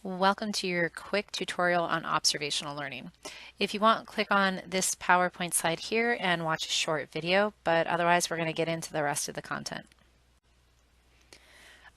Welcome to your quick tutorial on observational learning. If you want, click on this PowerPoint slide here and watch a short video, but otherwise we're going to get into the rest of the content.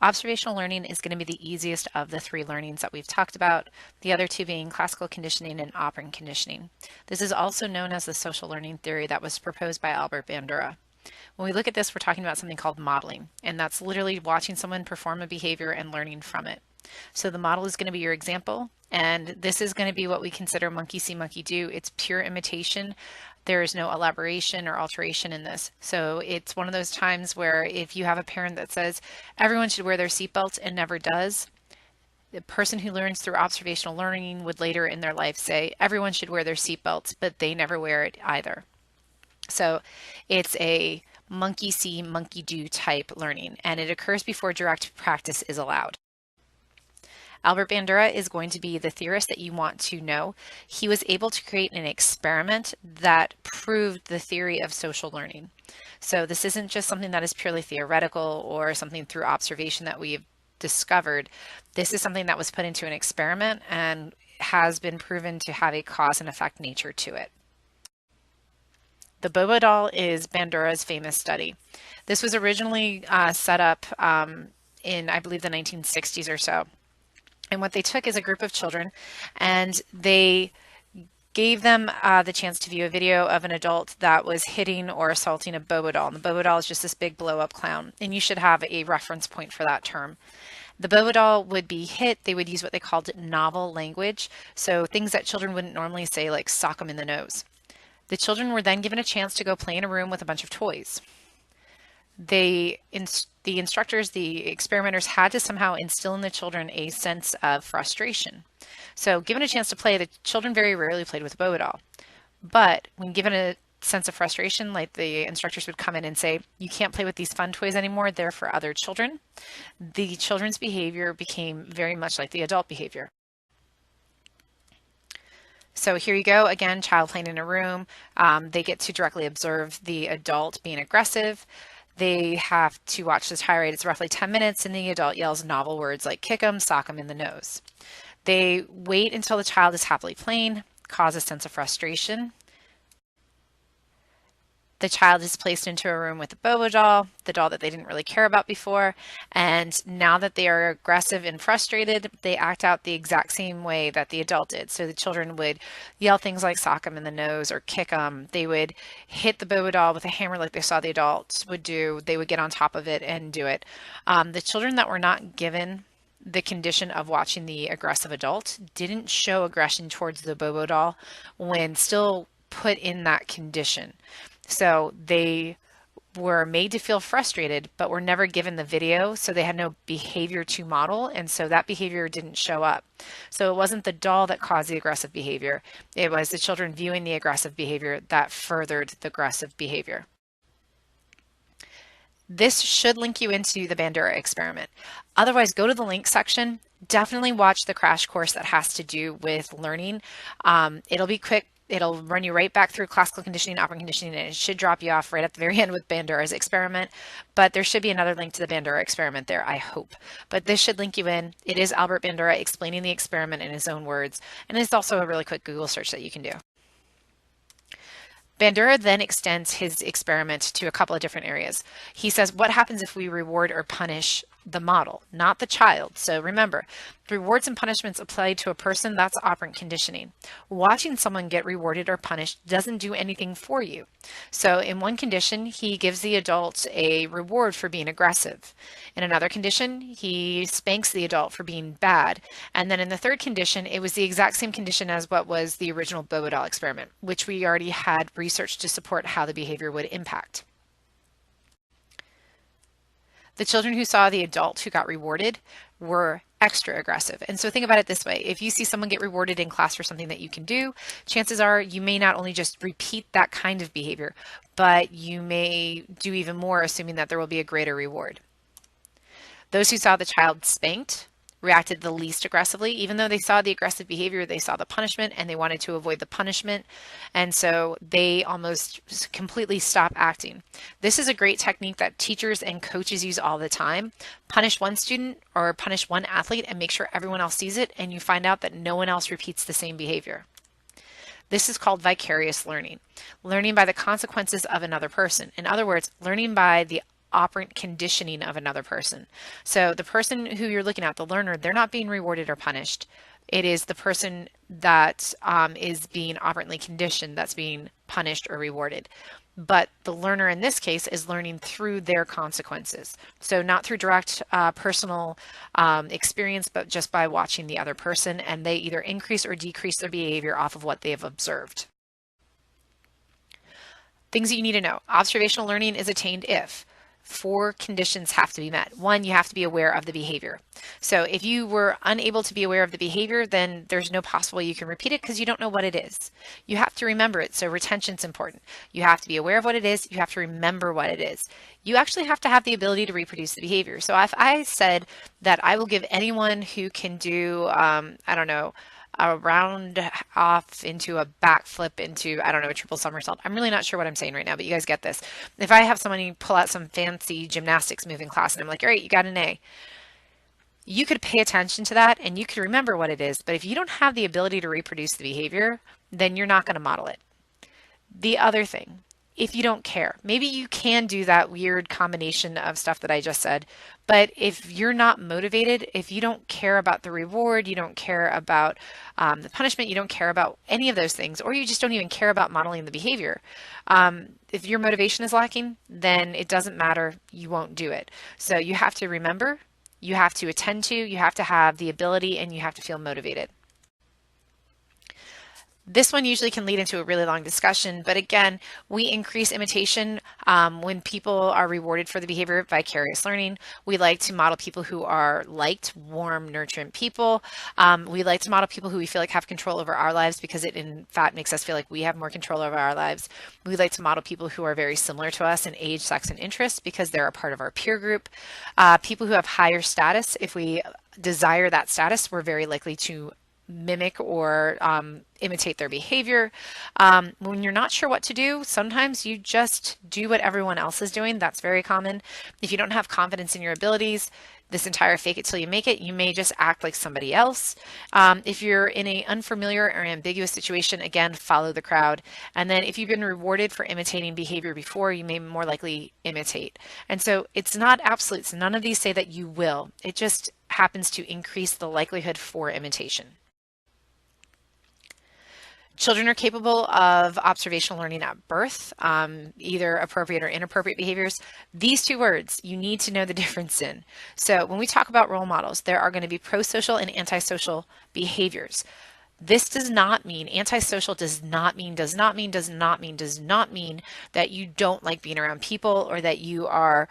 Observational learning is going to be the easiest of the three learnings that we've talked about, the other two being classical conditioning and operant conditioning. This is also known as the social learning theory that was proposed by Albert Bandura. When we look at this, we're talking about something called modeling, and that's literally watching someone perform a behavior and learning from it. So the model is going to be your example, and this is going to be what we consider monkey see, monkey do. It's pure imitation. There is no elaboration or alteration in this. So it's one of those times where if you have a parent that says everyone should wear their seatbelt and never does, the person who learns through observational learning would later in their life say everyone should wear their seatbelts, but they never wear it either. So it's a monkey see, monkey do type learning, and it occurs before direct practice is allowed. Albert Bandura is going to be the theorist that you want to know. He was able to create an experiment that proved the theory of social learning. So this isn't just something that is purely theoretical or something through observation that we've discovered. This is something that was put into an experiment and has been proven to have a cause and effect nature to it. The Bobo doll is Bandura's famous study. This was originally set up in, I believe, the 1960s or so. And what they took is a group of children and they gave them the chance to view a video of an adult that was hitting or assaulting a Bobo doll. And the Bobo doll is just this big blow up clown. And you should have a reference point for that term. The Bobo doll would be hit. They would use what they called novel language. So things that children wouldn't normally say, like sock them in the nose. The children were then given a chance to go play in a room with a bunch of toys. The instructors, the experimenters had to somehow instill in the children a sense of frustration. So given a chance to play, the children very rarely played with a Bobo doll. But when given a sense of frustration, like the instructors would come in and say, you can't play with these fun toys anymore, they're for other children. The children's behavior became very much like the adult behavior. So here you go, again, child playing in a room. They get to directly observe the adult being aggressive. They have to watch the tirade. It's roughly 10 minutes, and the adult yells novel words like kick 'em, sock 'em in the nose. They wait until the child is happily playing, cause a sense of frustration. The child is placed into a room with a Bobo doll, the doll that they didn't really care about before, and now that they are aggressive and frustrated, they act out the exact same way that the adult did. So the children would yell things like sock them in the nose or kick them. They would hit the Bobo doll with a hammer like they saw the adults would do. They would get on top of it and do it. The children that were not given the condition of watching the aggressive adult didn't show aggression towards the Bobo doll when still put in that condition. So they were made to feel frustrated, but were never given the video, so they had no behavior to model, and so that behavior didn't show up. So it wasn't the doll that caused the aggressive behavior. It was the children viewing the aggressive behavior that furthered the aggressive behavior. This should link you into the Bandura experiment. Otherwise, go to the link section. Definitely watch the crash course that has to do with learning. It'll be quick. It'll run you right back through classical conditioning, operant conditioning, and it should drop you off right at the very end with Bandura's experiment. But there should be another link to the Bandura experiment there, I hope. But this should link you in. It is Albert Bandura explaining the experiment in his own words, and it's also a really quick Google search that you can do. Bandura then extends his experiment to a couple of different areas. He says, what happens if we reward or punish the model, not the child? So remember, rewards and punishments applied to a person, that's operant conditioning. Watching someone get rewarded or punished doesn't do anything for you. So in one condition, he gives the adult a reward for being aggressive. In another condition, he spanks the adult for being bad. And then in the third condition, it was the exact same condition as what was the original Bobo doll experiment, which we already had research to support how the behavior would impact. The children who saw the adult who got rewarded were extra aggressive. And so think about it this way. If you see someone get rewarded in class for something that you can do, chances are you may not only just repeat that kind of behavior, but you may do even more, assuming that there will be a greater reward. Those who saw the child spanked reacted the least aggressively. Even though they saw the aggressive behavior, they saw the punishment and they wanted to avoid the punishment. And so they almost completely stop acting. This is a great technique that teachers and coaches use all the time. Punish one student or punish one athlete and make sure everyone else sees it, and you find out that no one else repeats the same behavior. This is called vicarious learning, learning by the consequences of another person. In other words, learning by the operant conditioning of another person. So the person who you're looking at, the learner, they're not being rewarded or punished. It is the person that is being operantly conditioned that's being punished or rewarded. But the learner in this case is learning through their consequences. So not through direct personal experience, but just by watching the other person, and they either increase or decrease their behavior off of what they have observed. Things that you need to know. Observational learning is attained if 4 conditions have to be met. 1, you have to be aware of the behavior. So if you were unable to be aware of the behavior, then there's no possible way you can repeat it because you don't know what it is. You have to remember it. So retention's important. You have to be aware of what it is. You have to remember what it is. You actually have to have the ability to reproduce the behavior. So if I said that I will give anyone who can do, I don't know, a round off into a backflip into, I don't know, a triple somersault. I'm really not sure what I'm saying right now, but you guys get this. If I have somebody pull out some fancy gymnastics move in class and I'm like, all right, you got an A. You could pay attention to that and you could remember what it is, but if you don't have the ability to reproduce the behavior, then you're not going to model it. The other thing, if you don't care, maybe you can do that weird combination of stuff that I just said, but if you're not motivated, if you don't care about the reward, you don't care about the punishment, you don't care about any of those things, or you just don't even care about modeling the behavior, if your motivation is lacking, then it doesn't matter, you won't do it. So you have to remember, you have to attend to, you have to have the ability, and you have to feel motivated. This one usually can lead into a really long discussion, but again, we increase imitation when people are rewarded for the behavior of vicarious learning. We like to model people who are liked, warm, nurturant people. We like to model people who we feel like have control over our lives because it in fact makes us feel like we have more control over our lives. We like to model people who are very similar to us in age, sex, and interest because they're a part of our peer group. People who have higher status, if we desire that status, we're very likely to mimic or imitate their behavior. When you're not sure what to do, sometimes you just do what everyone else is doing. That's very common. If you don't have confidence in your abilities, this entire fake it till you make it, you may just act like somebody else. If you're in an unfamiliar or ambiguous situation, again, follow the crowd. And then if you've been rewarded for imitating behavior before, you may more likely imitate. And so it's not absolutes. None of these say that you will. It just happens to increase the likelihood for imitation. Children are capable of observational learning at birth, either appropriate or inappropriate behaviors. These 2 words you need to know the difference in. So when we talk about role models, there are going to be pro-social and antisocial behaviors. This does not mean, antisocial does not mean that you don't like being around people or that you are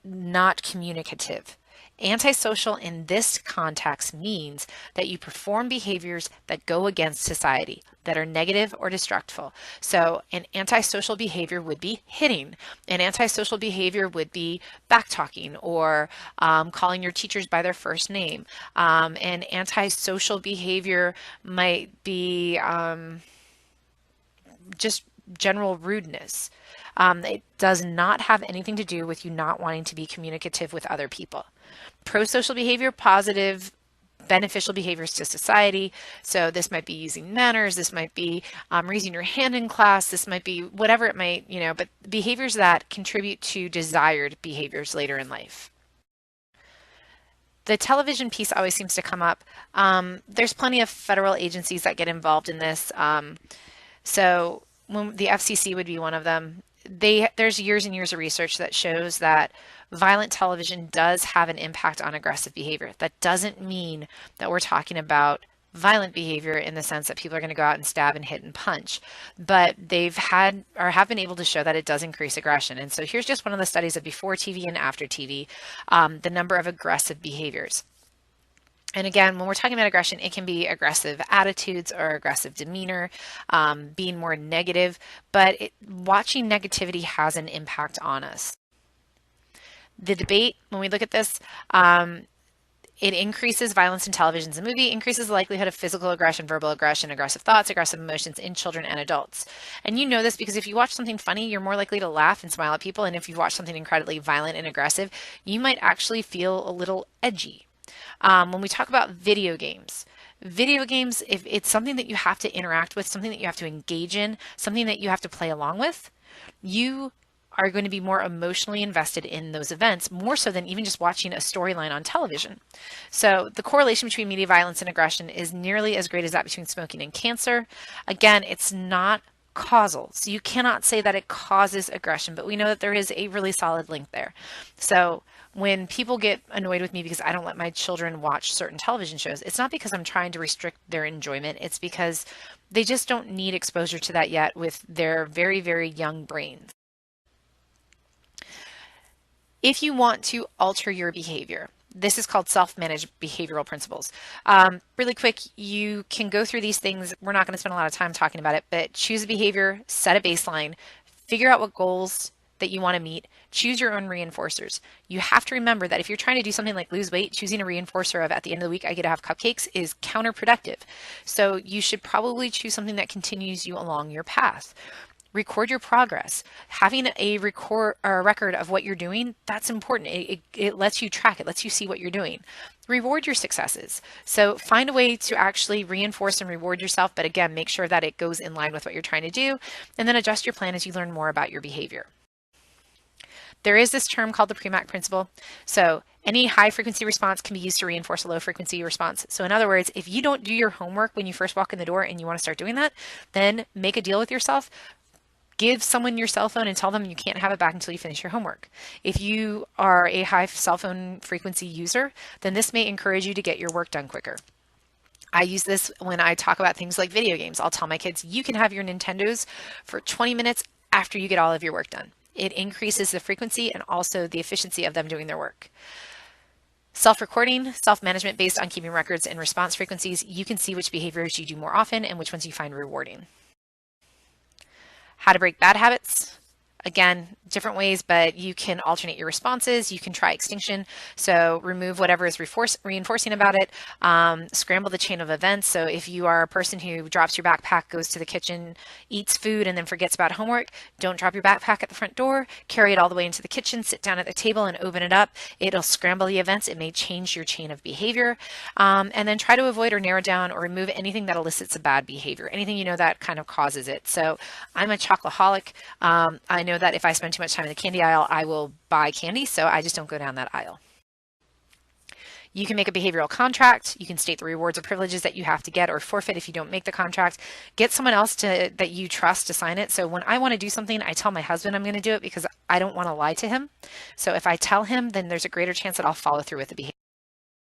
not communicative. Antisocial in this context means that you perform behaviors that go against society, that are negative or destructive. So an antisocial behavior would be hitting. An antisocial behavior would be backtalking or calling your teachers by their first name. An antisocial behavior might be just general rudeness. It does not have anything to do with you not wanting to be communicative with other people. Pro-social behavior, positive, beneficial behaviors to society. So this might be using manners, this might be raising your hand in class, this might be whatever it might, but behaviors that contribute to desired behaviors later in life. The television piece always seems to come up. There's plenty of federal agencies that get involved in this. So when the FCC would be one of them. There's years and years of research that shows that violent television does have an impact on aggressive behavior. That doesn't mean that we're talking about violent behavior in the sense that people are going to go out and stab and hit and punch, but they've had or have been able to show that it does increase aggression. And so here's just one of the studies of before TV and after TV, the number of aggressive behaviors. And again, when we're talking about aggression, it can be aggressive attitudes or aggressive demeanor, being more negative, but watching negativity has an impact on us. The debate, when we look at this, It increases violence in televisions and movie, increases the likelihood of physical aggression, verbal aggression, aggressive thoughts, aggressive emotions in children and adults. And you know this because if you watch something funny, you're more likely to laugh and smile at people. And if you watch something incredibly violent and aggressive, you might actually feel a little edgy. When we talk about video games, if it's something that you have to interact with, something that you have to engage in, something that you have to play along with, you are going to be more emotionally invested in those events, more so than even just watching a storyline on television. So the correlation between media violence and aggression is nearly as great as that between smoking and cancer. Again, it's not causal. So you cannot say that it causes aggression, but we know that there is a really solid link there. So when people get annoyed with me because I don't let my children watch certain television shows, it's not because I'm trying to restrict their enjoyment. It's because they just don't need exposure to that yet with their very, very young brains. If you want to alter your behavior, this is called self-managed behavioral principles. Really quick, you can go through these things. We're not going to spend a lot of time talking about it, but choose a behavior, set a baseline, figure out what goals that you want to meet, choose your own reinforcers. You have to remember that if you're trying to do something like lose weight, choosing a reinforcer of at the end of the week I get to have cupcakes is counterproductive. So you should probably choose something that continues you along your path. Record your progress. Having a record of what you're doing, that's important. It lets you track it, lets you see what you're doing. Reward your successes. So find a way to actually reinforce and reward yourself, but again, make sure that it goes in line with what you're trying to do, and then adjust your plan as you learn more about your behavior. There is this term called the Premack principle. So any high frequency response can be used to reinforce a low frequency response. So in other words, if you don't do your homework when you first walk in the door and you want to start doing that, then make a deal with yourself. Give someone your cell phone and tell them you can't have it back until you finish your homework. If you are a high cell phone frequency user, then this may encourage you to get your work done quicker. I use this when I talk about things like video games. I'll tell my kids, you can have your Nintendos for 20 minutes after you get all of your work done. It increases the frequency and also the efficiency of them doing their work. Self-recording, self-management based on keeping records and response frequencies, you can see which behaviors you do more often and which ones you find rewarding. How to break bad habits. Again, different ways, but you can alternate your responses. You can try extinction. So remove whatever is reinforcing about it. Scramble the chain of events. So if you are a person who drops your backpack, goes to the kitchen, eats food, and then forgets about homework, don't drop your backpack at the front door. Carry it all the way into the kitchen, sit down at the table and open it up. It'll scramble the events. It may change your chain of behavior. And then try to avoid or narrow down or remove anything that elicits a bad behavior, anything you know that kind of causes it. So I'm a chocoholic. I know that if I spend too much time in the candy aisle, I will buy candy, so I just don't go down that aisle. You can make a behavioral contract. You can state the rewards or privileges that you have to get or forfeit if you don't make the contract. Get someone else that you trust to sign it. So when I want to do something, I tell my husband I'm going to do it because I don't want to lie to him. So if I tell him, then there's a greater chance that I'll follow through with the behavior.